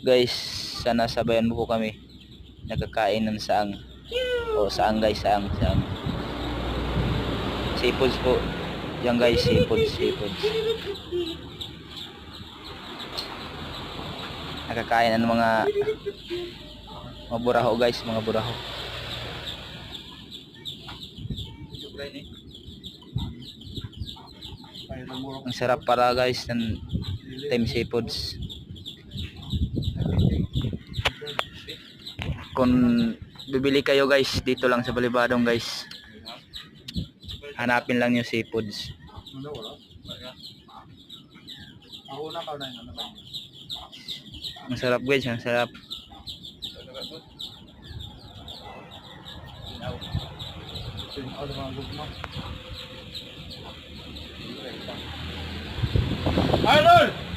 Guys, sana sabayan mo po kami. Nagkakain ng saang. O saang guys, saang. Seafoods po. Yan guys, seafoods. Nakakain ng mga buraho guys, mga buraho. Ang sarap para guys ng Team Seafoods. Kung bibili kayo guys, dito lang sa Balibadong guys. Hanapin lang yung Seafoods. Ang sarap guys, ang sarap. Idol!